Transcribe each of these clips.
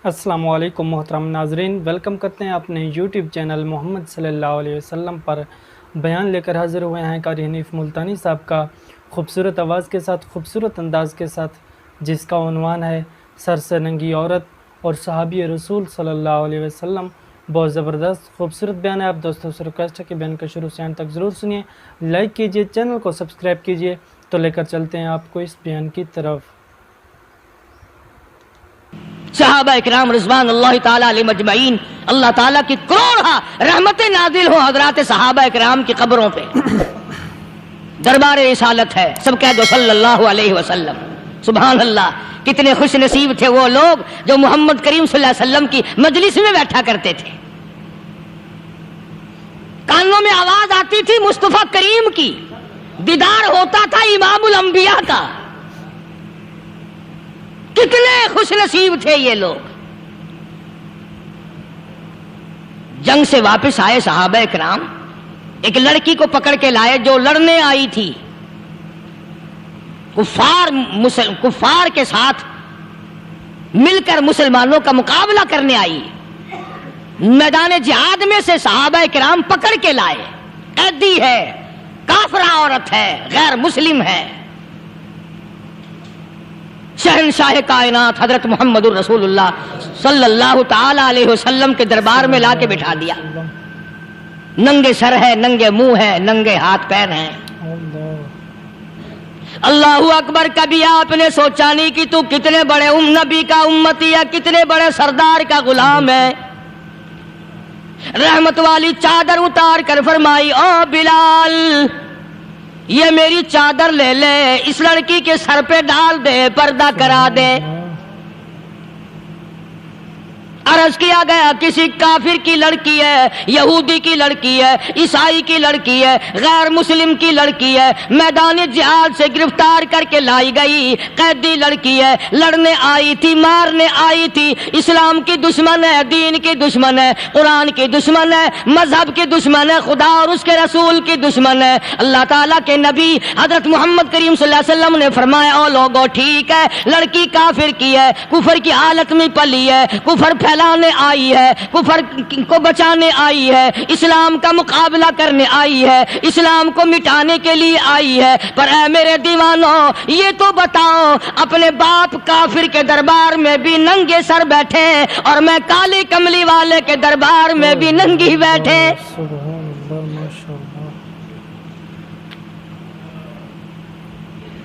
السلام علیکم محترم ناظرین، ویلکم کرتے ہیں اپنے یوٹیوب چینل محمد صلی اللہ علیہ وسلم پر۔ بیان لے کر حاضر ہوئے ہیں قاری حنیف ملتانی صاحب کا، خوبصورت آواز کے ساتھ، خوبصورت انداز کے ساتھ، جس کا عنوان ہے سر سے ننگی عورت اور صحابی رسول صلی اللہ علیہ وسلم۔ بہت زبردست خوبصورت بیان ہے۔ آپ دوستوں سے ریکویسٹ ہے کہ بیان کا شروع سے اینڈ تک ضرور سنیے، لائک کیجئے، چینل کو سبسکرائب کیجئے۔ تو لے کر چلتے ہیں آپ کو اس بیان کی طرف۔ صحابہ اکرام رضوان اللہ تعالیٰ علیہ مجمعین، اللہ تعالیٰ کی کروڑ رحمتیں نازل ہوں حضرات صحابہ اکرام کی قبروں پہ۔ دربار رسالت ہے، سب کہہ دو صلی اللہ علیہ وسلم۔ سبحان اللہ، کتنے خوش نصیب تھے وہ لوگ جو محمد کریم صلی اللہ علیہ وسلم کی مجلس میں بیٹھا کرتے تھے۔ کانوں میں آواز آتی تھی مصطفیٰ کریم کی، دیدار ہوتا تھا امام الانبیاء کا۔ کتنے خوش نصیب تھے یہ لوگ۔ جنگ سے واپس آئے صحابہ کرام، ایک لڑکی کو پکڑ کے لائے جو لڑنے آئی تھی، کفار کے ساتھ مل کر مسلمانوں کا مقابلہ کرنے آئی۔ میدان جہاد میں سے صحابہ کرام پکڑ کے لائے، قیدی ہے، کافرہ عورت ہے، غیر مسلم ہے۔ شہنشاہ کائنات حضرت محمد الرسول اللہ صلی اللہ تعالی علیہ وسلم کے دربار میں لا کے بٹھا دیا۔ ننگے سر ہے، ننگے منہ ہے، ننگے ہاتھ پیر ہیں۔ اللہ اکبر، کبھی آپ نے سوچا نہیں کہ تو کتنے بڑے نبی کا امتی ہے، کتنے بڑے سردار کا غلام ہے۔ رحمت والی چادر اتار کر فرمائی، او بلال، یہ میری چادر لے لے، اس لڑکی کے سر پہ ڈال دے، پردہ کرا دے۔ عرض کیا گیا کسی کافر کی لڑکی ہے، یہودی کی لڑکی ہے، عیسائی کی لڑکی ہے، غیر مسلم کی لڑکی ہے، میدان جہاد سے گرفتار کر کے لائی گئی، قیدی لڑکی ہے، لڑنے آئی تھی، مارنے آئی تھی، اسلام کی دشمن ہے، دین کی دشمن ہے، قرآن کی دشمن ہے، مذہب کی دشمن ہے، خدا اور اس کے رسول کی دشمن ہے۔ اللہ تعالیٰ کے نبی حضرت محمد کریم صلی اللہ علیہ وسلم نے فرمایا، او لوگو ٹھیک ہے، لڑکی کافر کی ہے، کفر کی حالت میں پلی ہے، کفر پھیلانے آئی ہے، کفر کو بچانے آئی ہے، اسلام کا مقابلہ کرنے آئی ہے، اسلام کو مٹانے کے لیے آئی ہے، پر اے میرے دیوانوں، یہ تو بتاؤ، اپنے باپ کافر کے دربار میں بھی ننگے سر بیٹھے اور میں کالی کملی والے کے دربار میں بھی ننگی بیٹھے۔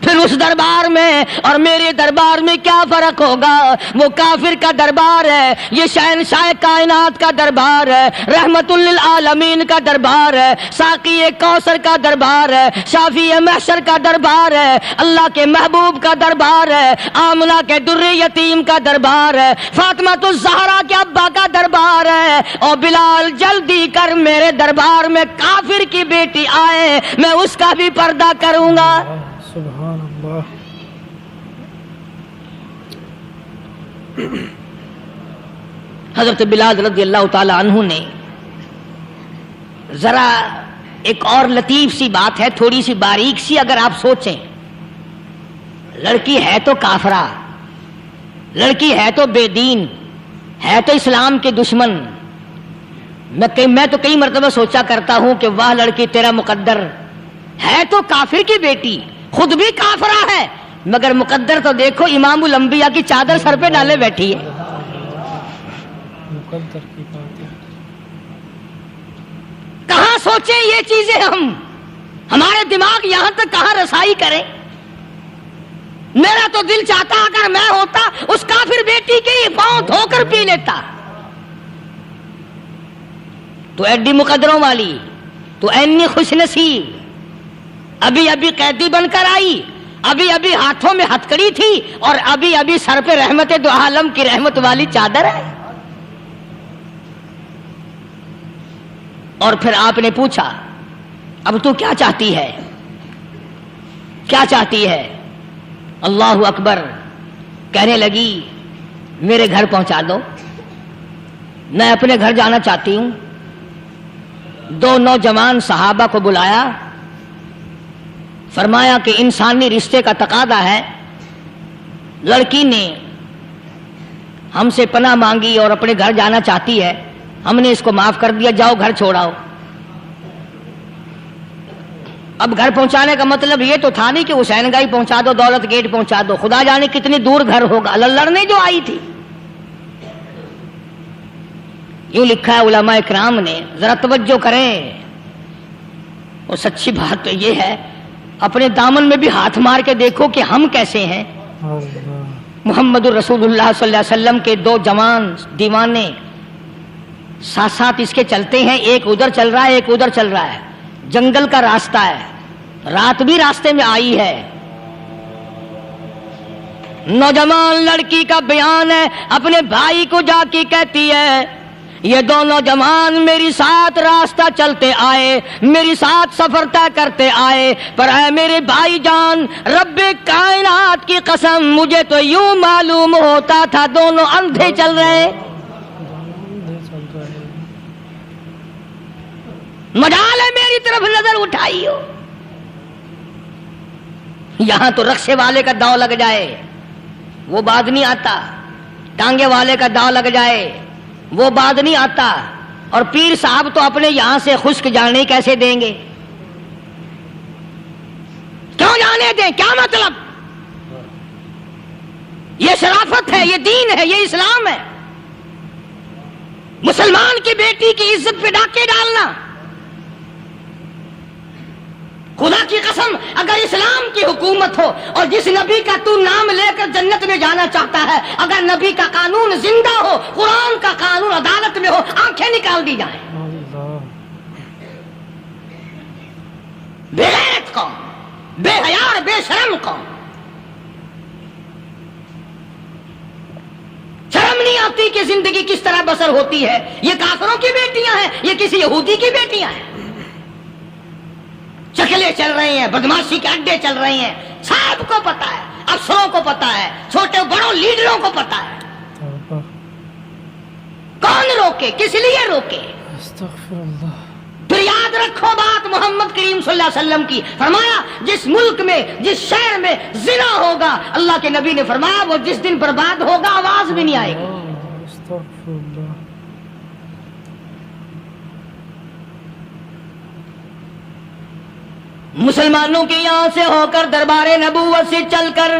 پھر اس دربار میں اور میرے دربار میں کیا فرق ہوگا؟ وہ کافر کا دربار ہے، یہ شہنشاہ کائنات کا دربار ہے، رحمت للعالمین کا دربار ہے، ساقی کوثر کا دربار ہے، شافی محشر کا دربار ہے، اللہ کے محبوب کا دربار ہے، آمنہ کے در یتیم کا دربار ہے، فاطمہ الزہرا کے ابا کا دربار ہے۔ اور بلال جلدی کر، میرے دربار میں کافر کی بیٹی آئے، میں اس کا بھی پردہ کروں گا۔ سبحان اللہ۔ حضرت بلال رضی اللہ تعالی عنہ نے ذرا ایک اور لطیف سی بات ہے، تھوڑی سی باریک سی، اگر آپ سوچیں، لڑکی ہے تو کافرہ، لڑکی ہے تو بے دین، ہے تو اسلام کے دشمن۔ میں تو کئی مرتبہ سوچا کرتا ہوں کہ واہ لڑکی تیرا مقدر، ہے تو کافر کی بیٹی، خود بھی کافرہ ہے، مگر مقدر تو دیکھو، امام الانبیاء کی چادر سر پہ ڈالے بیٹھی ہے۔ کہاں سوچیں یہ چیزیں، ہمارے دماغ یہاں تک کہاں رسائی کریں؟ میرا تو دل چاہتا اگر میں ہوتا اس کافر بیٹی کے ہی پاؤں دھو کر پی لیتا۔ تو ایڈی مقدروں والی، تو اینی خوش نصیب، ابھی ابھی قیدی بن کر آئی، ابھی ابھی ہاتھوں میں ہتکڑی تھی، اور ابھی ابھی سر پہ رحمت دو عالم کی رحمت والی چادر ہے۔ اور پھر آپ نے پوچھا، اب تو کیا چاہتی ہے؟ کیا چاہتی ہے؟ اللہ اکبر، کہنے لگی میرے گھر پہنچا دو، میں اپنے گھر جانا چاہتی ہوں۔ دو نوجوان صحابہ کو بلایا، فرمایا کہ انسانی رشتے کا تقاضا ہے، لڑکی نے ہم سے پناہ مانگی اور اپنے گھر جانا چاہتی ہے، ہم نے اس کو معاف کر دیا، جاؤ گھر چھوڑاؤ۔ اب گھر پہنچانے کا مطلب یہ تو تھا نہیں کہ حسین گائی پہنچا دو، دولت گیٹ پہنچا دو، خدا جانے کتنی دور گھر ہوگا، لڑنے جو آئی تھی۔ یوں لکھا ہے علماء اکرام نے، ذرا توجہ کریں، اور سچی بات تو یہ ہے اپنے دامن میں بھی ہاتھ مار کے دیکھو کہ ہم کیسے ہیں۔ محمد الرسول اللہ صلی اللہ علیہ وسلم کے دو جوان دیوانے ساتھ ساتھ اس کے چلتے ہیں، ایک ادھر چل رہا ہے ایک ادھر چل رہا ہے، جنگل کا راستہ ہے، رات بھی راستے میں آئی ہے۔ نوجوان لڑکی کا بیان ہے، اپنے بھائی کو جا کے کہتی ہے یہ دونوں جوان میری ساتھ راستہ چلتے آئے، میری ساتھ سفر طے کرتے آئے، پر اے میرے بھائی جان، رب کائنات کی قسم مجھے تو یوں معلوم ہوتا تھا دونوں اندھے چل رہے، مجال ہے میری طرف نظر اٹھائی ہو۔ یہاں تو رکشے والے کا داؤ لگ جائے وہ بعد نہیں آتا، ٹانگے والے کا داؤ لگ جائے وہ بعد نہیں آتا، اور پیر صاحب تو اپنے یہاں سے خشک جانے کیسے دیں گے؟ کیوں جانے دیں؟ کیا مطلب؟ یہ شرافت ہے، یہ دین ہے، یہ اسلام ہے۔ مسلمان کی بیٹی کی عزت پہ ڈاکے ڈالنا، خدا کی قسم اگر اسلام کی حکومت ہو اور جس نبی کا تو نام لے کر جنت میں جانا چاہتا ہے، اگر نبی کا قانون زندہ ہو، قرآن کا قانون عدالت میں ہو، آنکھیں نکال دی جائیں۔ بے غیرت قوم، بے حیا اور بے شرم قوم، شرم نہیں آتی کہ زندگی کس طرح بسر ہوتی ہے۔ یہ کافروں کی بیٹیاں ہیں، یہ کسی یہودی کی بیٹیاں ہیں، چکلے چل رہے ہیں، بدماشی کے اڈے چل رہے ہیں، سب کو پتا ہے، افسروں کو پتا ہے، چھوٹے بڑوں لیڈروں کو پتا ہے۔ کون روکے؟ کس لیے روکے؟ استغفر اللہ۔ پھر یاد رکھو بات محمد کریم صلی اللہ علیہ وسلم کی، فرمایا جس ملک میں جس شہر میں زنا ہوگا، اللہ کے نبی نے فرمایا وہ جس دن برباد ہوگا آواز بھی نہیں آئے گی۔ استغفر اللہ۔ مسلمانوں کے یہاں سے ہو کر دربار نبوت سے چل کر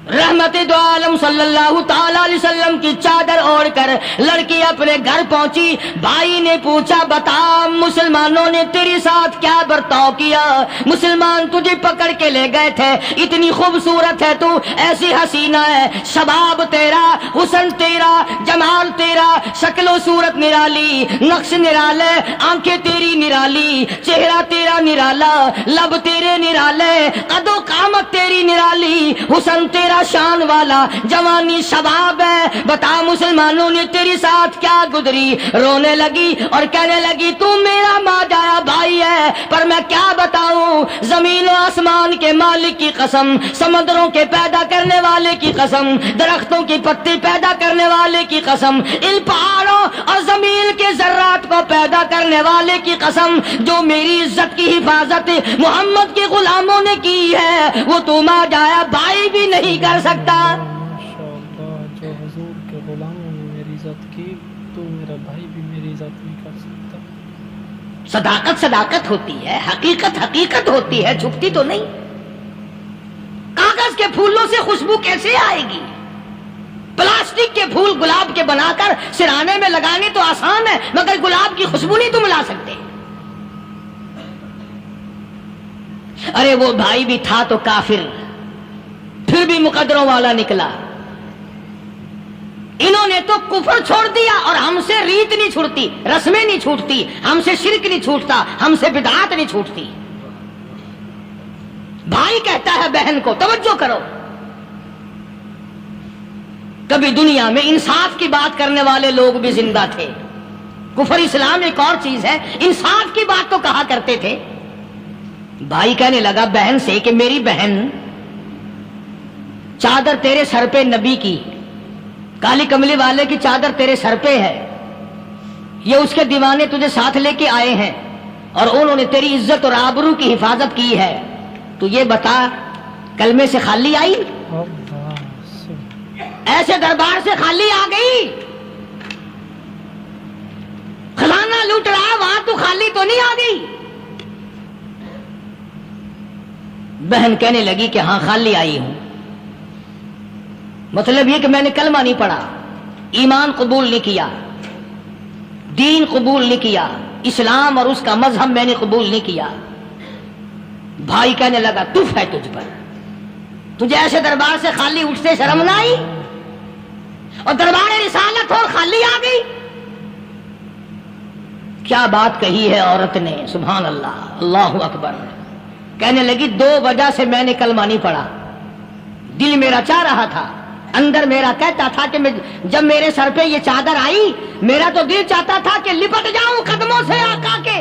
رحمت دو عالم صلی اللہ تعالی علیہ وسلم کی چادر اوڑھ کر لڑکی اپنے گھر پہنچی۔ بھائی نے پوچھا بتا مسلمانوں نے تیرے ساتھ کیا برتاؤ کیا؟ مسلمان تجھے پکڑ کے لے گئے تھے، اتنی خوبصورت ہے تو، ایسی حسینہ ہے، شباب تیرا، حسن تیرا، جمال تیرا، شکل و صورت نرالی، نقش نرالے، آنکھیں تیری نرالی، چہرہ تیرا نرالا، لب تیرے نرالے، قد و قامت تیری نرالی، حسن تیرا شان والا، جوانی شباب ہے، بتا مسلمانوں نے تیرے ساتھ کیا گزری؟ رونے لگی اور کہنے لگی تو میرا ماں جایا بھائی ہے، پر میں کیا بتاؤں، زمین و آسمان کے مالک کی قسم، سمندروں کے پیدا کرنے والے کی قسم، درختوں کی پتی پیدا کرنے والے کی قسم، ان پہاڑوں اور زمین کے ذرات کو پیدا کرنے والے کی قسم، جو میری عزت کی حفاظت محمد کے غلاموں نے کی ہے، وہ تو ماں جایا بھائی بھی نہیں کر سکتا۔ ماشاءاللہ، جو حضور کے غلاموں نے میری عزت کی تو میرا بھائی بھی میری عزت نہیں کر سکتا۔ صداقت صداقت ہوتی ہے، حقیقت حقیقت ہوتی ہے، چھپتی تو نہیں۔ کاغذ کے پھولوں سے خوشبو کیسے آئے گی؟ پلاسٹک کے پھول گلاب کے بنا کر سرانے میں لگانے تو آسان ہے، مگر گلاب کی خوشبو نہیں تم لا سکتے۔ ارے وہ بھائی بھی تھا تو کافر، پھر بھی مقدروں والا نکلا۔ انہوں نے تو کفر چھوڑ دیا، اور ہم سے ریت نہیں چھوٹتی، رسمیں نہیں چھوٹتی، ہم سے شرک نہیں چھوٹتا، ہم سے بدعات نہیں چھوٹتی۔ بھائی کہتا ہے بہن کو، توجہ کرو، کبھی دنیا میں انصاف کی بات کرنے والے لوگ بھی زندہ تھے۔ کفر اسلام ایک اور چیز ہے، انصاف کی بات تو کہا کرتے تھے۔ بھائی کہنے لگا بہن سے کہ میری بہن، چادر تیرے سر پہ نبی کی، کالی کملی والے کی چادر تیرے سر پہ ہے، یہ اس کے دیوانے تجھے ساتھ لے کے آئے ہیں، اور انہوں نے تیری عزت اور آبرو کی حفاظت کی ہے، تو یہ بتا کلمے سے خالی آئی؟ ایسے دربار سے خالی آ گئی، خزانہ لوٹ رہا ہے، وہاں تو خالی تو نہیں آ گئی؟ بہن کہنے لگی کہ ہاں خالی آئی ہوں، مطلب یہ کہ میں نے کلمہ نہیں پڑھا، ایمان قبول نہیں کیا، دین قبول نہیں کیا، اسلام اور اس کا مذہب میں نے قبول نہیں کیا۔ بھائی کہنے لگا تف ہے تجھ پر، تجھے ایسے دربار سے خالی اٹھتے شرم نہ آئی؟ اور دربار رسالت اور خالی آ گئی؟ کیا بات کہی ہے عورت نے، سبحان اللہ، اللہ اکبر۔ کہنے لگی 2 وجہ سے میں نے کلمہ نہیں پڑھا، دل میرا چاہ رہا تھا، اندر میرا کہتا تھا کہ جب میرے سر پہ یہ چادر آئی میرا تو دل چاہتا تھا کہ لپٹ جاؤں قدموں سے آقا کے۔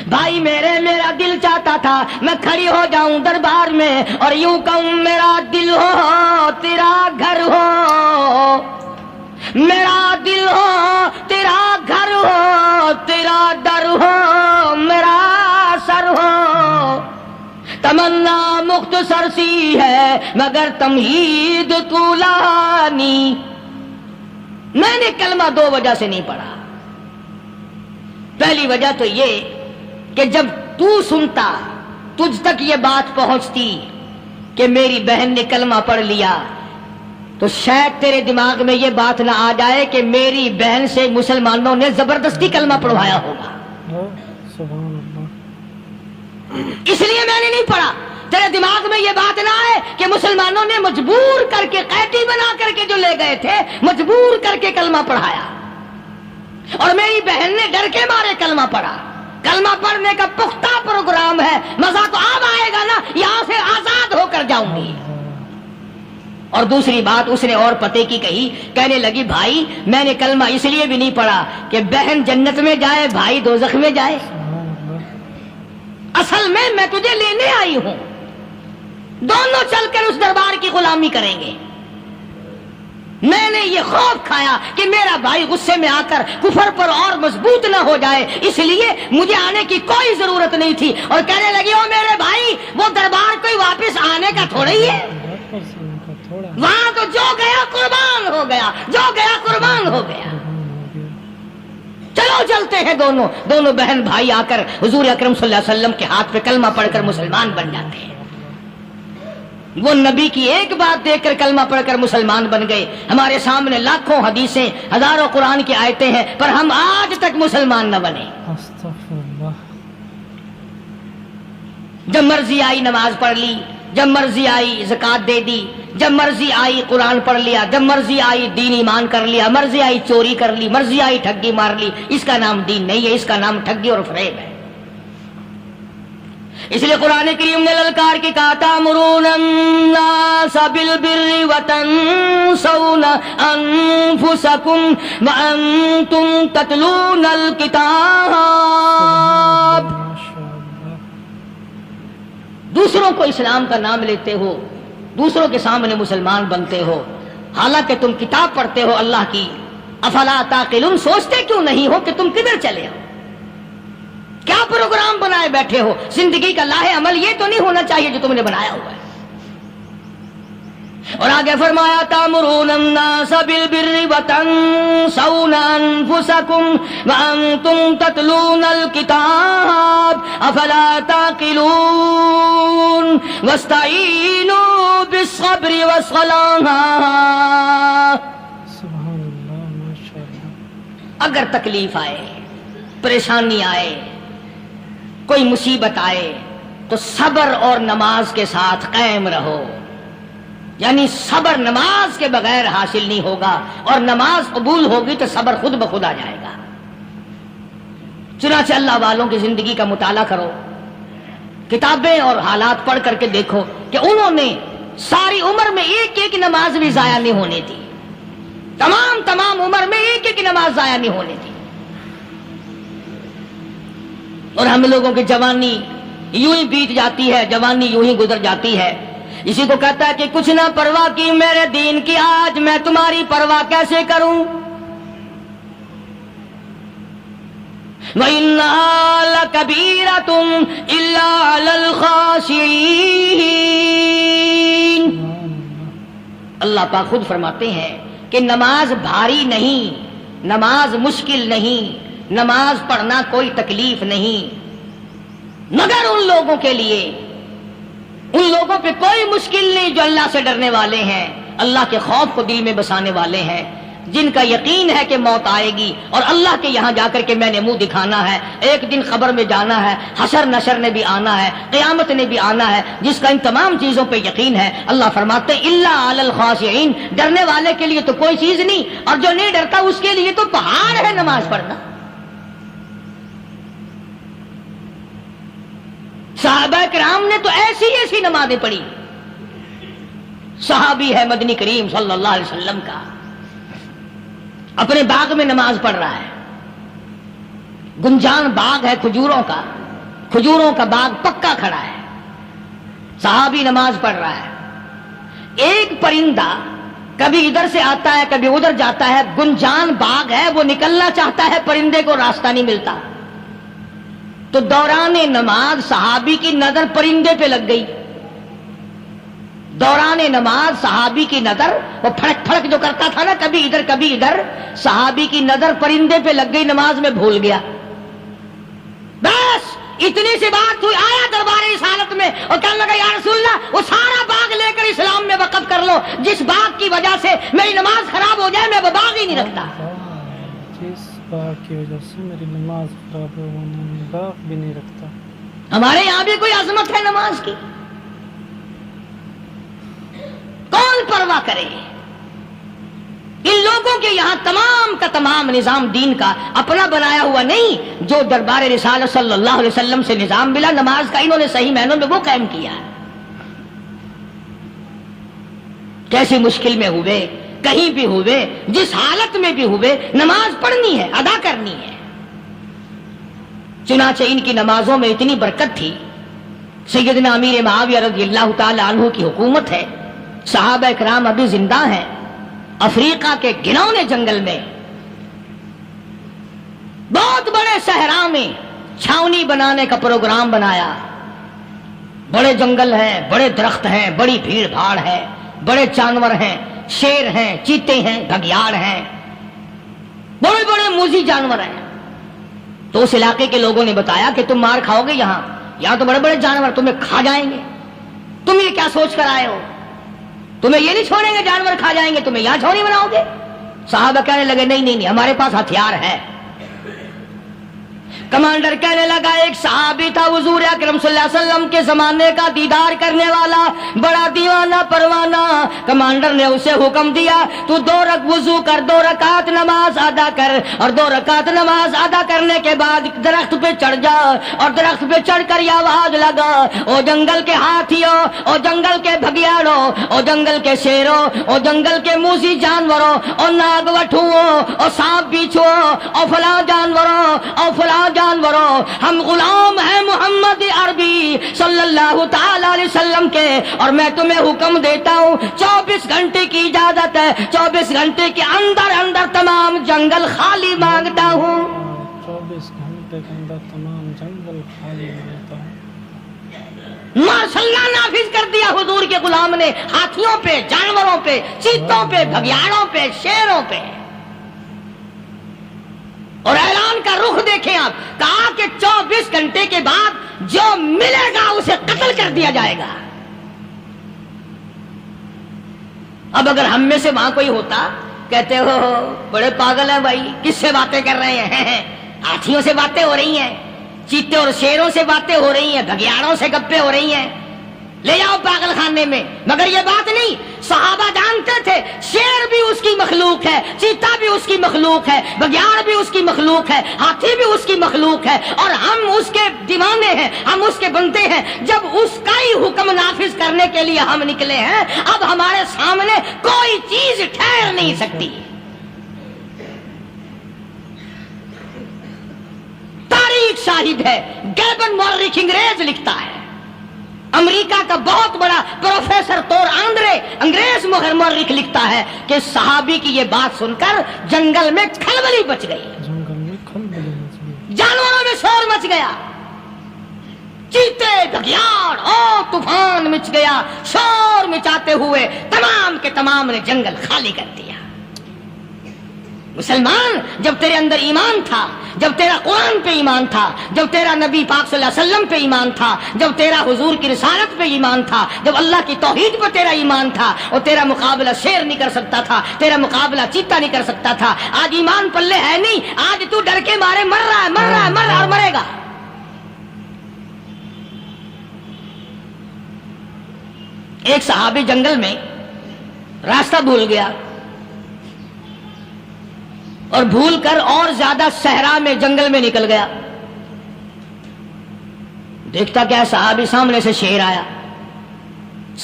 بھائی میرا دل چاہتا تھا میں کھڑی ہو جاؤں دربار میں اور یوں کہوں میرا دل ہو تیرا گھر ہو، میرا دل ہو تیرا گھر ہو، تیرا در ہو میرا سر ہو۔ تمنا مختصر سی ہے مگر تمہید طولانی۔ میں نے کلمہ 2 وجہ سے نہیں پڑھا۔ پہلی وجہ تو یہ کہ جب تو سنتا، تجھ تک یہ بات پہنچتی کہ میری بہن نے کلمہ پڑھ لیا، تو شاید تیرے دماغ میں یہ بات نہ آ جائے کہ میری بہن سے مسلمانوں نے زبردستی کلمہ پڑھوایا ہوگا، اس لیے میں نے نہیں پڑھا۔ تیرے دماغ میں یہ بات نہ آئے کہ مسلمانوں نے مجبور کر کے، قیدی بنا کر کے جو لے گئے تھے، مجبور کر کے کلمہ پڑھایا، اور میری بہن نے ڈر کے مارے کلمہ پڑھا۔ کلمہ پڑھنے کا پختہ پروگرام ہے، مزہ تو اب آئے گا نا، یہاں سے آزاد ہو کر جاؤں گی۔ اور دوسری بات اس نے اور پتے کی کہی، کہنے لگی بھائی میں نے کلمہ اس لیے بھی نہیں پڑھا کہ بہن جنت میں جائے بھائی دوزخ میں جائے، اصل میں تجھے لینے آئی ہوں، دونوں چل کر اس دربار کی غلامی کریں گے۔ میں نے یہ خوف کھایا کہ میرا بھائی غصے میں آ کر کفر پر اور مضبوط نہ ہو جائے، اس لیے مجھے آنے کی کوئی ضرورت نہیں تھی۔ اور کہنے لگی او میرے بھائی وہ دربار کوئی واپس آنے کا تھوڑا ہی ہے، وہاں تو جو گیا قربان ہو گیا، جو گیا قربان ہو گیا۔ چلو چلتے ہیں دونوں بہن بھائی آ کر حضور اکرم صلی اللہ علیہ وسلم کے ہاتھ پہ کلمہ پڑھ کر مسلمان بن جاتے ہیں۔ وہ نبی کی ایک بات دیکھ کر کلمہ پڑھ کر مسلمان بن گئے۔ ہمارے سامنے لاکھوں حدیثیں، ہزاروں قرآن کی آیتیں ہیں، پر ہم آج تک مسلمان نہ بنے۔ جب مرضی آئی نماز پڑھ لی، جب مرضی آئی زکوٰۃ دے دی، جب مرضی آئی قرآن پڑھ لیا، جب مرضی آئی دین ایمان کر لیا، مرضی آئی چوری کر لی، مرضی آئی ٹھگی مار لی۔ اس کا نام دین نہیں ہے، اس کا نام ٹھگی اور فریب ہے۔ اس لیے قرآن کریم نے للکار کے کہا تأمرون الناس بالبر وتنسون انفسکم وانتم تتلون الکتاب۔ دوسروں کو اسلام کا نام لیتے ہو، دوسروں کے سامنے مسلمان بنتے ہو، حالانکہ تم کتاب پڑھتے ہو اللہ کی۔ افلا تعقلون، سوچتے کیوں نہیں ہو کہ تم کدھر چلے ہو؟ کیا پروگرام بنائے بیٹھے ہو؟ زندگی کا لاہ عمل یہ تو نہیں ہونا چاہیے جو تم نے بنایا ہوا ہے۔ اور آگے فرمایا تأمرون الناس بالبر وتنسون انفسکم وانتم تتلون الکتاب افلا تعقلون واستعینوا بالصبر والصلاة۔ سبحان اللہ، ماشاءاللہ۔ اگر تکلیف آئے، پریشانی آئے، کوئی مصیبت آئے تو صبر اور نماز کے ساتھ قائم رہو، یعنی صبر نماز کے بغیر حاصل نہیں ہوگا، اور نماز قبول ہوگی تو صبر خود بخود آ جائے گا۔ چنانچہ اللہ والوں کی زندگی کا مطالعہ کرو، کتابیں اور حالات پڑھ کر کے دیکھو کہ انہوں نے ساری عمر میں ایک ایک نماز بھی ضائع نہیں ہونے دی، تمام عمر میں ایک ایک نماز ضائع نہیں ہونے دی۔ اور ہم لوگوں کی جوانی یوں ہی بیت جاتی ہے، جوانی یوں ہی گزر جاتی ہے۔ اسی کو کہتا ہے کہ کچھ نہ پرواہ کی میرے دین کی، آج میں تمہاری پرواہ کیسے کروں؟ وَإِنَّهَا لَكَبِيرَةٌ إِلَّا عَلَى الْخَاشِعِينَ۔ اللہ پاک خود فرماتے ہیں کہ نماز بھاری نہیں، نماز مشکل نہیں، نماز پڑھنا کوئی تکلیف نہیں، مگر ان لوگوں کے لیے، ان لوگوں پہ کوئی مشکل نہیں جو اللہ سے ڈرنے والے ہیں، اللہ کے خوف کو دل میں بسانے والے ہیں، جن کا یقین ہے کہ موت آئے گی اور اللہ کے یہاں جا کر کے میں نے منہ دکھانا ہے، ایک دن قبر میں جانا ہے، حشر نشر نے بھی آنا ہے، قیامت نے بھی آنا ہے، جس کا ان تمام چیزوں پہ یقین ہے۔ اللہ فرماتے ہیں الا علی الخاشعین، ڈرنے والے کے لیے تو کوئی چیز نہیں، اور جو نہیں ڈرتا اس کے لیے تو پہاڑ ہے نماز پڑھنا۔ صحابہ کرام نے تو ایسی ایسی نمازیں پڑھی۔ صحابی ہے مدنی کریم صلی اللہ علیہ وسلم کا، اپنے باغ میں نماز پڑھ رہا ہے، گنجان باغ ہے کھجوروں کا، کھجوروں کا باغ پکا کھڑا ہے، صحابی نماز پڑھ رہا ہے، ایک پرندہ کبھی ادھر سے آتا ہے کبھی ادھر جاتا ہے، گنجان باغ ہے، وہ نکلنا چاہتا ہے، پرندے کو راستہ نہیں ملتا، تو دوران نماز صحابی کی نظر پرندے پہ لگ گئی، دوران نماز صحابی کی نظر، وہ پھڑک پھڑک جو کرتا تھا نا کبھی ادھر کبھی ادھر، صحابی کی نظر پرندے پہ لگ گئی، نماز میں بھول گیا۔ بس اتنی سی بات ہوئی، آیا دربار رسالت میں اور کہنے لگا یا رسول اللہ وہ سارا باغ لے کر اسلام میں وقف کر لو، جس باغ کی وجہ سے میری نماز خراب ہو جائے میں وہ باغ ہی نہیں رکھتا۔ جس باغ کی وجہ سے میری نماز خراب ہو میں باغ بھی نہیں رکھتا۔ ہمارے یہاں بھی کوئی عظمت ہے نماز کی؟ کون پرواہ کرے؟ ان لوگوں کے یہاں تمام کا تمام نظام دین کا اپنا بنایا ہوا نہیں، جو دربار رسالت صلی اللہ علیہ وسلم سے نظام ملا نماز کا، انہوں نے صحیح معنوں میں وہ قائم کیا ہے۔ کیسی مشکل میں ہوئے، کہیں بھی ہوئے، جس حالت میں بھی ہوئے، نماز پڑھنی ہے، ادا کرنی ہے۔ چنانچہ ان کی نمازوں میں اتنی برکت تھی، سیدنا امیر معاویہ رضی اللہ تعالی عنہ کی حکومت ہے، صحابہ اکرام ابھی زندہ ہیں، افریقہ کے گھنونے جنگل میں بہت بڑے صحرا میں چھاونی بنانے کا پروگرام بنایا، بڑے جنگل ہیں، بڑے درخت ہیں، بڑی بھیڑ بھاڑ ہے، بڑے جانور ہیں، شیر ہیں، چیتے ہیں، گھگیاڑ ہیں، بڑے بڑے موذی جانور ہیں۔ تو اس علاقے کے لوگوں نے بتایا کہ تم مار کھاؤ گے، یہاں تو بڑے بڑے جانور تمہیں کھا جائیں گے، تم یہ کیا سوچ کر آئے ہو؟ تمہیں یہ نہیں چھوڑیں گے، جانور کھا جائیں گے، تمہیں یہاں چھوڑی بناؤ گے؟ صحابہ کہنے لگے نہیں ہمارے پاس ہتھیار ہے۔ کمانڈر کہنے لگا، ایک صحابی تھا حضور اکرم صلی اللہ علیہ وسلم کے زمانے کا دیدار کرنے والا، بڑا دیوانہ پروانہ، کمانڈر نے اسے حکم دیا تو 2 وضو کر، 2 رکعت نماز ادا کر، اور 2 رکعت نماز ادا کرنے کے بعد درخت پہ چڑھ جا، اور درخت پہ چڑھ کر یہ آواز لگا، او جنگل کے ہاتھیوں، او جنگل کے بھگیاڑوں، او جنگل کے شیروں، او جنگل کے موذی جانوروں، او ناگ وٹھوؤں، او سانپ بیچھوں، او فلاں جانوروں، او فلاں جانوروں، ہم غلام ہیں محمد عربی صلی اللہ تعالی علیہ وسلم کے، اور میں تمہیں حکم دیتا ہوں 24 گھنٹے کی اجازت ہے، 24 گھنٹے کے اندر اندر تمام جنگل خالی مانگتا ہوں۔ 24 گھنٹے کے اندر تمام جنگل خالی مانگتا ہوں۔ ماشاء اللہ نافذ کر دیا حضور کے غلام نے، ہاتھیوں پہ، جانوروں پہ، چیتوں پہ، بھگیاڑوں پہ، شیروں پہ، اور اعلان کا رخ دیکھیں آپ، کہا کہ 24 گھنٹے کے بعد جو ملے گا اسے قتل کر دیا جائے گا۔ اب اگر ہم میں سے وہاں کوئی ہوتا، کہتے ہو بڑے پاگل ہیں بھائی، کس سے باتیں کر رہے ہیں؟ ہاتھیوں سے باتیں ہو رہی ہیں، چیتے اور شیروں سے باتیں ہو رہی ہیں، گھگیاڑوں سے گپیں ہو رہی ہیں، لے جاؤ پاگل خانے میں۔ مگر یہ بات نہیں، صحابہ جانتے تھے شیر بھی اس کی مخلوق ہے، چیتا بھی اس کی مخلوق ہے، بگیاڑ بھی اس کی مخلوق ہے، ہاتھی بھی اس کی مخلوق ہے، اور ہم اس کے دیوانے ہیں، ہم اس کے بندے ہیں۔ جب اس کا ہی حکم نافذ کرنے کے لیے ہم نکلے ہیں، اب ہمارے سامنے کوئی چیز ٹھہر نہیں سکتی۔ تاریخ شاہد ہے، گیبن مورخ انگریز لکھتا ہے، امریکہ کا بہت بڑا پروفیسر تور آندرے انگریز مورخ لکھتا ہے کہ صحابی کی یہ بات سن کر جنگل میں کھلبلی مچ گئی، جنگل میں کھلبلی مچ گئی، جانوروں میں شور مچ گیا، چیتے بگیاڑ اور طوفان مچ گیا، شور مچاتے ہوئے تمام کے تمام نے جنگل خالی کر دیا۔ مسلمان، جب تیرے اندر ایمان تھا، جب تیرا قرآن پہ ایمان تھا، جب تیرا نبی پاک صلی اللہ علیہ وسلم پہ ایمان تھا، جب تیرا حضور کی رسالت پہ ایمان تھا، جب اللہ کی توحید پہ تیرا ایمان تھا، اور تیرا مقابلہ شیر نہیں کر سکتا تھا، تیرا مقابلہ چیتا نہیں کر سکتا تھا۔ آج ایمان پلے ہے نہیں، آج تو ڈر کے مارے مر رہا ہے اور مرے گا۔ ایک صحابی جنگل میں راستہ بھول گیا اور بھول کر اور زیادہ صحرا میں جنگل میں نکل گیا۔ دیکھتا کیا، صحابی سامنے سے شیر آیا۔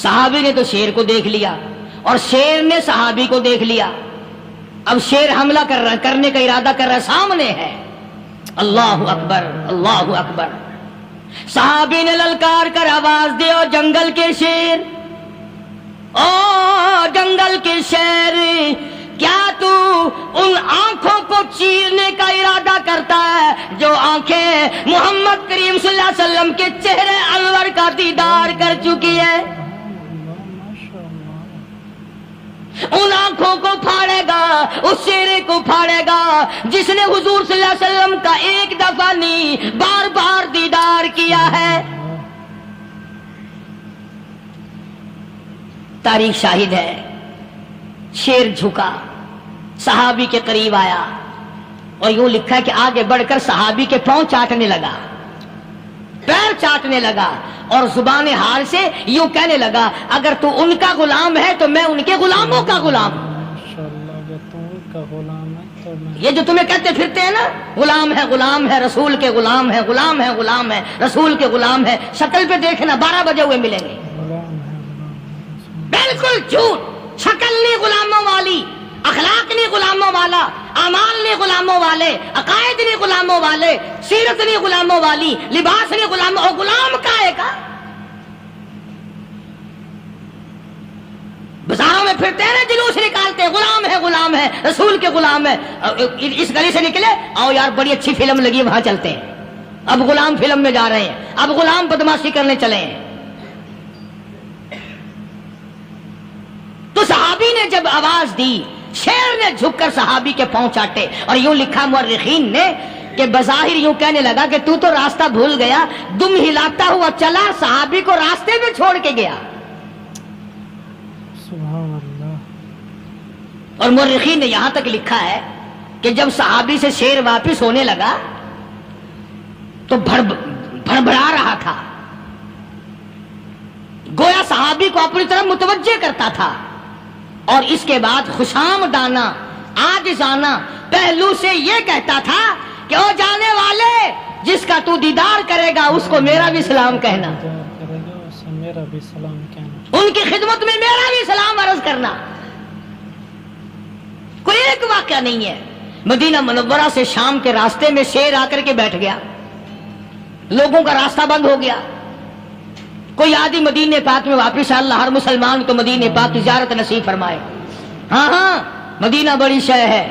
صحابی نے تو شیر کو دیکھ لیا اور شیر نے صحابی کو دیکھ لیا۔ اب شیر حملہ کرنے کا ارادہ کر رہا، سامنے ہے۔ اللہ اکبر، اللہ اکبر۔ صحابی نے للکار کر آواز دی، اور جنگل کے شیر، او جنگل کے شیر، کیا تو ان آنکھوں کو چیرنے کا ارادہ کرتا ہے جو آنکھیں محمد کریم صلی اللہ علیہ وسلم کے چہرے انور کا دیدار کر چکی ہے؟ ان آنکھوں کو پھاڑے گا، اس چہرے کو پھاڑے گا جس نے حضور صلی اللہ علیہ وسلم کا ایک دفعہ نہیں بار بار دیدار کیا ہے۔ تاریخ شاہد ہے، شیر جھکا، صحابی کے قریب آیا، اور یوں لکھا ہے کہ آگے بڑھ کر صحابی کے پاؤں چاٹنے لگا، پیر چاٹنے لگا، اور زبان حال سے یوں کہنے لگا، اگر تو ان کا غلام ہے تو میں ان کے غلاموں کا غلام ہوں۔ یہ جو تمہیں کہتے پھرتے ہیں نا، غلام ہے، غلام ہے، رسول کے غلام ہے، غلام ہے، غلام ہے، رسول کے غلام ہے، شکل پہ دیکھنا 12 بجے ہوئے ملیں گے۔ بالکل جھوٹ، شکل نہیں غلاموں والی، اخلاق نہیں غلاموں والا، اعمال نہیں غلاموں والے، عقائد نہیں غلاموں والے، سیرت نہیں غلاموں والی، لباس نہیں غلاموں، اور غلام کائے کا؟ بازاروں میں پھرتے ہیں نا، جلوس نکالتے ہیں، غلام ہے، رسول کے غلام ہے۔ اس گلی سے نکلے، آؤ یار بڑی اچھی فلم لگی، وہاں چلتے ہیں۔ اب غلام فلم میں جا رہے ہیں، اب غلام بدماشی کرنے چلے ہیں۔ تو صحابی نے جب آواز دی، شیر نے جھک کر صحابی کے پاؤں چاٹے، اور یوں لکھا مورخین نے کہ بظاہر یوں کہنے لگا کہ تو راستہ بھول گیا، دم ہلاتا ہوا چلا، صحابی کو راستے میں چھوڑ کے گیا۔ سبحان اللہ۔ اور مورخین نے یہاں تک لکھا ہے کہ جب صحابی سے شیر واپس ہونے لگا تو بھڑبڑا رہا تھا، گویا صحابی کو اپنی طرف متوجہ کرتا تھا، اور اس کے بعد خوشامدانہ عاجزانہ پہلو سے یہ کہتا تھا کہ او جانے والے، جس کا تو دیدار کرے گا اس کو میرا بھی سلام کہنا، میرا بھی سلام کہنا، ان کی خدمت میں میرا بھی سلام عرض کرنا۔ کوئی ایک واقعہ نہیں ہے۔ مدینہ منورہ سے شام کے راستے میں شیر آ کر کے بیٹھ گیا، لوگوں کا راستہ بند ہو گیا، کوئی آدمی مدینہ پاک میں واپس اللہ، ہر مسلمان کو مدینہ پاک کی زیارت نصیب فرمائے۔ ہاں مدینہ بڑی شے ہے،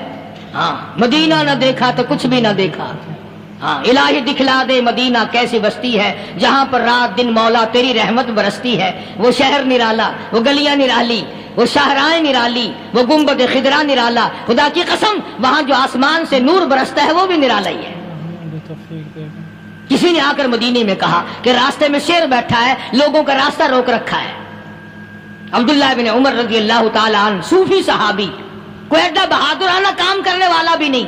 ہاں مدینہ نہ دیکھا تو کچھ بھی نہ دیکھا، ہاں الہی دکھلا دے مدینہ کیسی بستی ہے، جہاں پر رات دن مولا تیری رحمت برستی ہے۔ وہ شہر نرالا، وہ گلیاں نرالی، وہ شاہراہیں نرالی، وہ گنبد خضرا نرالا، خدا کی قسم وہاں جو آسمان سے نور برستا ہے وہ بھی نرالا ہی ہے۔ کسی نے آ کر مدینے میں کہا کہ راستے میں شیر بیٹھا ہے، لوگوں کا راستہ روک رکھا ہے۔ عبداللہ بن عمر رضی اللہ تعالی عنہ، صوفی صحابی، کوئی ایڈا بہادرانہ کام کرنے والا بھی نہیں،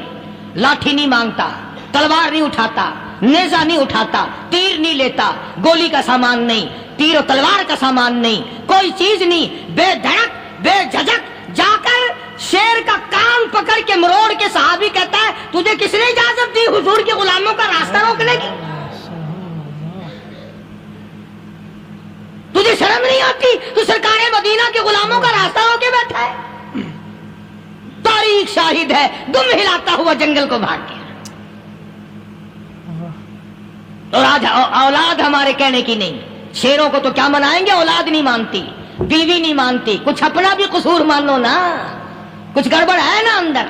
لاٹھی نہیں مانگتا، تلوار نہیں اٹھاتا، نیزہ نہیں اٹھاتا، تیر نہیں لیتا، گولی کا سامان نہیں، تیر و تلوار کا سامان نہیں، کوئی چیز نہیں، بے دھڑک بے جھجک جا کر شیر کا کان پکڑ کے مروڑ کے صحابی کہتا ہے، تجھے کس نے اجازت دی حضور کے غلاموں کا راستہ روکنے کی؟ تجھے شرم نہیں آتی؟ تو سرکار مدینہ کے غلاموں کا راستہ روکے بیٹھا ہے۔ تاریخ شاہد ہے، دم ہلاتا ہوا جنگل کو بھاگ گیا۔ اور آج اولاد ہمارے کہنے کی نہیں، شیروں کو تو کیا منائیں گے، اولاد نہیں مانتی، بیوی نہیں مانتی، کچھ اپنا بھی قصور مانو نا، کچھ گڑبڑ ہے نا اندر۔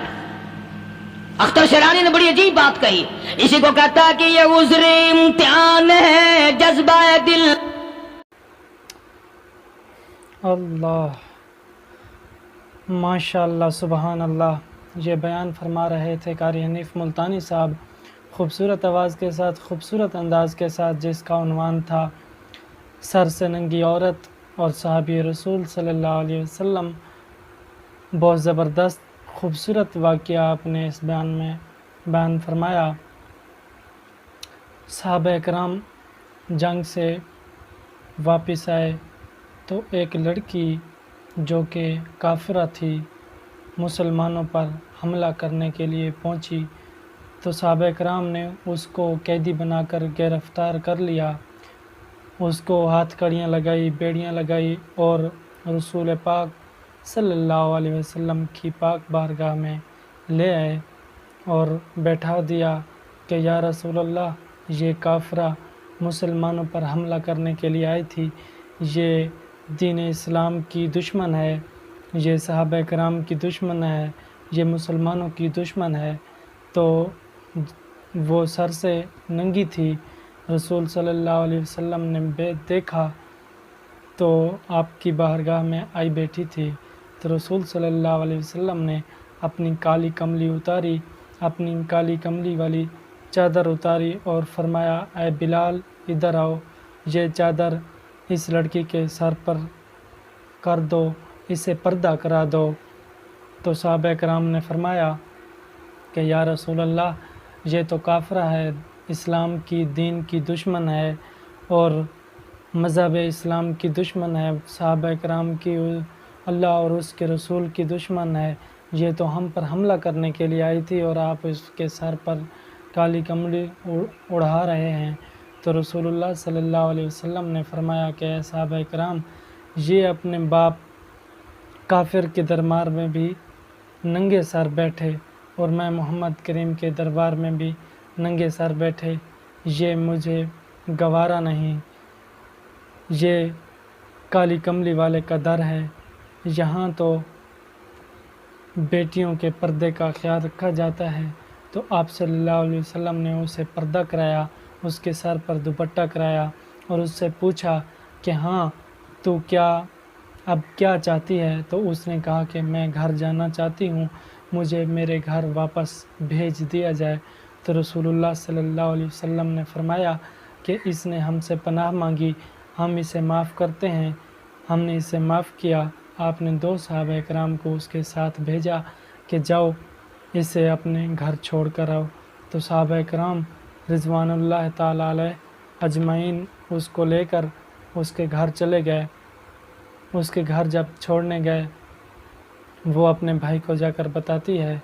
اختر شیرانی نے بڑی عجیب بات کہی، اسی کو کہتا ہے کہ یہ عذر امتحان ہے جذبہ دل۔ اللہ، ماشاء اللہ، سبحان اللہ۔ یہ بیان فرما رہے تھے قاری حنیف ملتانی صاحب، خوبصورت آواز کے ساتھ، خوبصورت انداز کے ساتھ، جس کا عنوان تھا سر سے ننگی عورت اور صحابی رسول صلی اللہ علیہ وسلم۔ بہت زبردست خوبصورت واقعہ آپ نے اس بیان میں بیان فرمایا۔ صحابہ اکرام جنگ سے واپس آئے تو ایک لڑکی جو کہ کافرہ تھی مسلمانوں پر حملہ کرنے کے لیے پہنچی، تو صحابہ اکرام نے اس کو قیدی بنا کر گرفتار کر لیا، اس کو ہاتھ کڑیاں لگائی، بیڑیاں لگائی اور رسول پاک صلی اللہ علیہ وسلم کی پاک بارگاہ میں لے آئے اور بیٹھا دیا کہ یا رسول اللہ، یہ کافرہ مسلمانوں پر حملہ کرنے کے لیے آئی تھی، یہ دین اسلام کی دشمن ہے، یہ صحابہ کرام کی دشمن ہے، یہ مسلمانوں کی دشمن ہے۔ تو وہ سر سے ننگی تھی، رسول صلی اللہ علیہ وسلم نے دیکھا تو آپ کی بارگاہ میں آئی بیٹھی تھی، تو رسول صلی اللہ علیہ وسلم نے اپنی کالی کملی اتاری، اپنی کالی کملی والی چادر اتاری اور فرمایا، اے بلال ادھر آؤ، یہ چادر اس لڑکی کے سر پر کر دو، اسے پردہ کرا دو۔ تو صحابہ کرام نے فرمایا کہ یا رسول اللہ، یہ تو کافرہ ہے، اسلام کی دین کی دشمن ہے اور مذہب اسلام کی دشمن ہے، صحابہ کرام کی اللہ اور اس کے رسول کی دشمن ہے، یہ تو ہم پر حملہ کرنے کے لیے آئی تھی اور آپ اس کے سر پر کالی کملی اڑا رہے ہیں۔ تو رسول اللہ صلی اللہ علیہ وسلم نے فرمایا کہ اے صحابہ کرام، یہ اپنے باپ کافر کے دربار میں بھی ننگے سر بیٹھے اور میں محمد کریم کے دربار میں بھی ننگے سر بیٹھے، یہ مجھے گوارا نہیں، یہ کالی کملی والے کا در ہے، یہاں تو بیٹیوں کے پردے کا خیال رکھا جاتا ہے۔ تو آپ صلی اللہ علیہ وسلم نے اسے پردہ کرایا، اس کے سر پر دوپٹہ کرایا اور اس سے پوچھا کہ ہاں تو اب کیا چاہتی ہے؟ تو اس نے کہا کہ میں گھر جانا چاہتی ہوں، مجھے میرے گھر واپس بھیج دیا جائے۔ تو رسول اللہ صلی اللہ علیہ وسلم نے فرمایا کہ اس نے ہم سے پناہ مانگی، ہم اسے معاف کرتے ہیں، ہم نے اسے معاف کیا۔ آپ نے 2 صحابہ کرام کو اس کے ساتھ بھیجا کہ جاؤ اسے اپنے گھر چھوڑ کر آؤ۔ تو صحابہ کرام رضوان اللہ تعالیٰ علیہ اجمعین اس کو لے کر اس کے گھر چلے گئے۔ اس کے گھر جب چھوڑنے گئے، وہ اپنے بھائی کو جا کر بتاتی ہے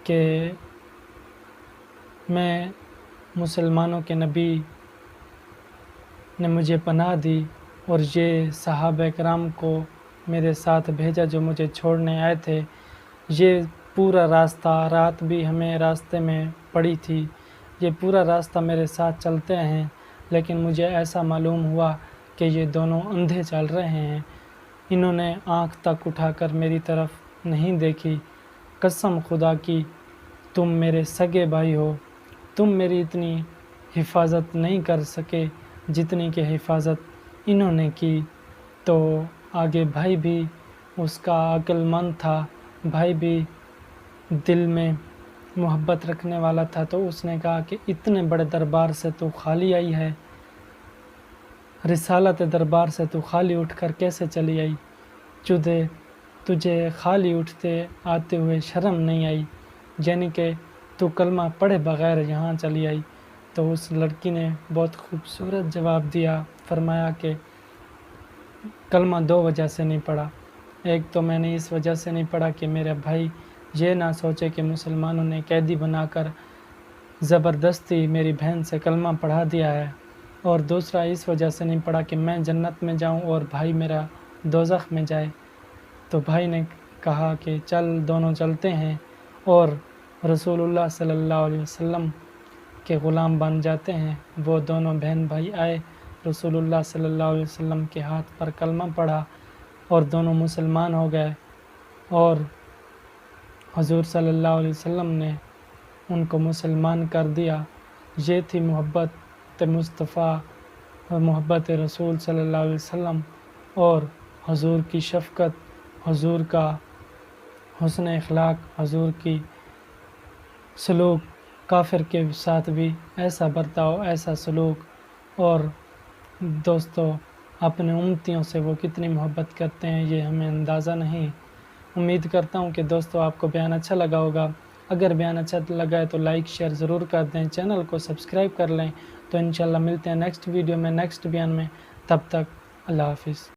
کہ میں مسلمانوں کے نبی نے مجھے پناہ دی اور یہ صحابہ کرام کو میرے ساتھ بھیجا جو مجھے چھوڑنے آئے تھے، یہ پورا راستہ، رات بھی ہمیں راستے میں پڑی تھی، یہ پورا راستہ میرے ساتھ چلتے ہیں، لیکن مجھے ایسا معلوم ہوا کہ یہ دونوں اندھے چل رہے ہیں، انہوں نے آنکھ تک اٹھا کر میری طرف نہیں دیکھی، قسم خدا کی تم میرے سگے بھائی ہو، تم میری اتنی حفاظت نہیں کر سکے جتنی کہ حفاظت انہوں نے کی۔ تو آگے بھائی بھی اس کا عقل مند تھا، بھائی بھی دل میں محبت رکھنے والا تھا، تو اس نے کہا کہ اتنے بڑے دربار سے تو خالی آئی ہے، رسالت دربار سے تو خالی اٹھ کر کیسے چلی آئی؟ تجھے خالی اٹھتے آتے ہوئے شرم نہیں آئی، یعنی کہ تو کلمہ پڑھے بغیر یہاں چلی آئی۔ تو اس لڑکی نے بہت خوبصورت جواب دیا، فرمایا کہ کلمہ 2 وجہ سے نہیں پڑھا، ایک تو میں نے اس وجہ سے نہیں پڑھا کہ میرا بھائی یہ نہ سوچے کہ مسلمانوں نے قیدی بنا کر زبردستی میری بہن سے کلمہ پڑھا دیا ہے، اور دوسرا اس وجہ سے نہیں پڑھا کہ میں جنت میں جاؤں اور بھائی میرا دوزخ میں جائے۔ تو بھائی نے کہا کہ چل دونوں چلتے ہیں، اور رسول اللہ صلی اللہ علیہ وسلم کے غلام بن جاتے ہیں۔ وہ دونوں بہن بھائی آئے، رسول اللہ صلی اللہ علیہ وسلم کے ہاتھ پر کلمہ پڑھا اور دونوں مسلمان ہو گئے، اور حضور صلی اللہ علیہ وسلم نے ان کو مسلمان کر دیا۔ یہ تھی محبت مصطفیٰ اور محبت رسول صلی اللہ علیہ وسلم اور حضور کی شفقت، حضور کا حسن اخلاق، حضور کی سلوک۔ کافر کے ساتھ بھی ایسا برتاؤ، ایسا سلوک، اور دوستو اپنے امتیوں سے وہ کتنی محبت کرتے ہیں یہ ہمیں اندازہ نہیں۔ امید کرتا ہوں کہ دوستو آپ کو بیان اچھا لگا ہوگا۔ اگر بیان اچھا لگا ہے تو لائک شیئر ضرور کر دیں، چینل کو سبسکرائب کر لیں۔ تو انشاءاللہ ملتے ہیں نیکسٹ ویڈیو میں، نیکسٹ بیان میں۔ تب تک اللہ حافظ۔